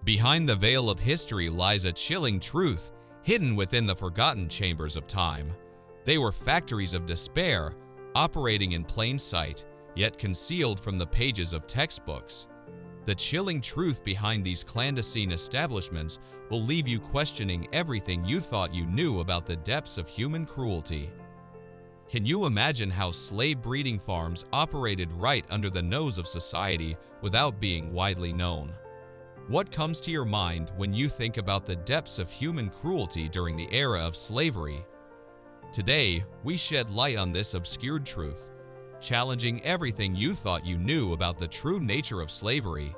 Behind the veil of history lies a chilling truth, hidden within the forgotten chambers of time. They were factories of despair, operating in plain sight, yet concealed from the pages of textbooks. The chilling truth behind these clandestine establishments will leave you questioning everything you thought you knew about the depths of human cruelty. Can you imagine how slave breeding farms operated right under the nose of society without being widely known? What comes to your mind when you think about the depths of human cruelty during the era of slavery? Today, we shed light on this obscured truth, challenging everything you thought you knew about the true nature of slavery.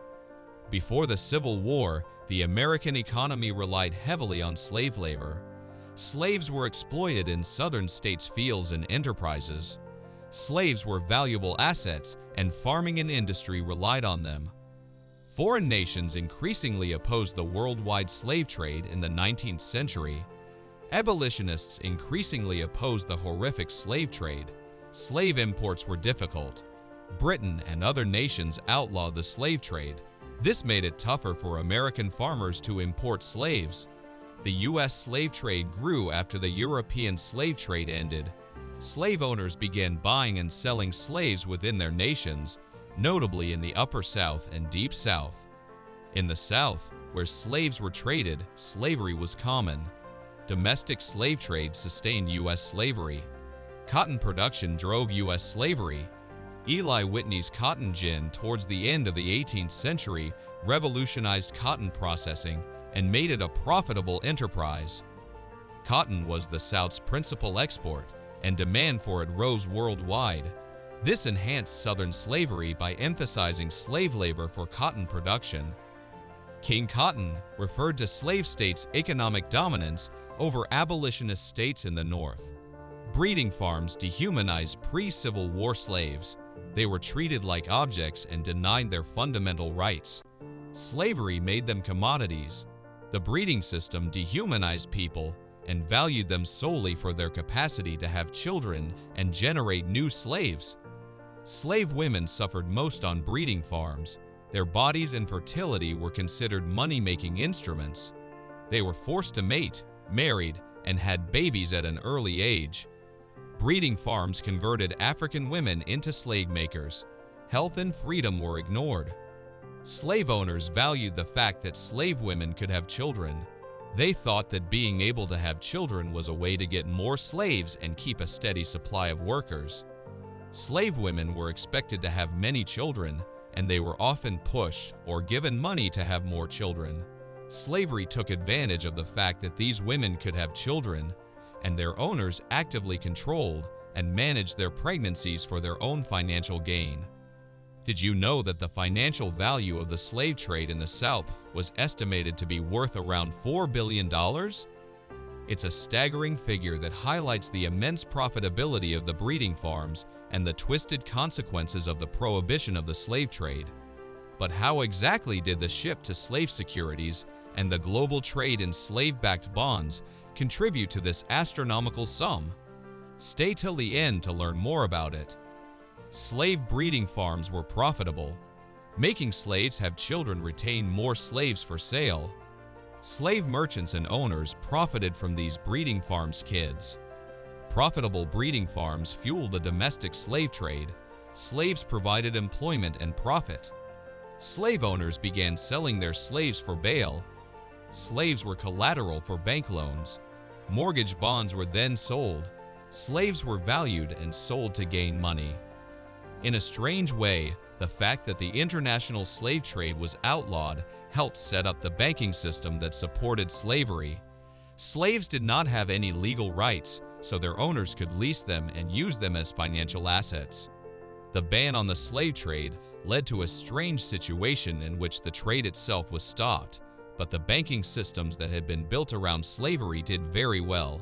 Before the Civil War, the American economy relied heavily on slave labor. Slaves were exploited in southern states' fields and enterprises. Slaves were valuable assets, and farming and industry relied on them. Foreign nations increasingly opposed the worldwide slave trade in the 19th century. Abolitionists increasingly opposed the horrific slave trade. Slave imports were difficult. Britain and other nations outlawed the slave trade. This made it tougher for American farmers to import slaves. The U.S. slave trade grew after the European slave trade ended. Slave owners began buying and selling slaves within their nations, notably in the Upper South and Deep South. In the South, where slaves were traded, slavery was common. Domestic slave trade sustained U.S. slavery. Cotton production drove U.S. slavery. Eli Whitney's cotton gin towards the end of the 18th century revolutionized cotton processing and made it a profitable enterprise. Cotton was the South's principal export, and demand for it rose worldwide. This enhanced Southern slavery by emphasizing slave labor for cotton production. King Cotton referred to slave states' economic dominance over abolitionist states in the North. Breeding farms dehumanized pre-Civil War slaves. They were treated like objects and denied their fundamental rights. Slavery made them commodities. The breeding system dehumanized people and valued them solely for their capacity to have children and generate new slaves. Slave women suffered most on breeding farms. Their bodies and fertility were considered money-making instruments. They were forced to mate, married, and had babies at an early age. Breeding farms converted African women into slave makers. Health and freedom were ignored. Slave owners valued the fact that slave women could have children. They thought that being able to have children was a way to get more slaves and keep a steady supply of workers. Slave women were expected to have many children, and they were often pushed or given money to have more children. Slavery took advantage of the fact that these women could have children, and their owners actively controlled and managed their pregnancies for their own financial gain. Did you know that the financial value of the slave trade in the South was estimated to be worth around $4 billion? It's a staggering figure that highlights the immense profitability of the breeding farms and the twisted consequences of the prohibition of the slave trade. But how exactly did the shift to slave securities and the global trade in slave-backed bonds contribute to this astronomical sum? Stay till the end to learn more about it. Slave breeding farms were profitable. Making slaves have children retained more slaves for sale. Slave merchants and owners profited from these breeding farms' kids. Profitable breeding farms fueled the domestic slave trade. Slaves provided employment and profit. Slave owners began selling their slaves for bail. Slaves were collateral for bank loans. Mortgage bonds were then sold. Slaves were valued and sold to gain money. In a strange way, the fact that the international slave trade was outlawed helped set up the banking system that supported slavery. Slaves did not have any legal rights, so their owners could lease them and use them as financial assets. The ban on the slave trade led to a strange situation in which the trade itself was stopped, but the banking systems that had been built around slavery did very well.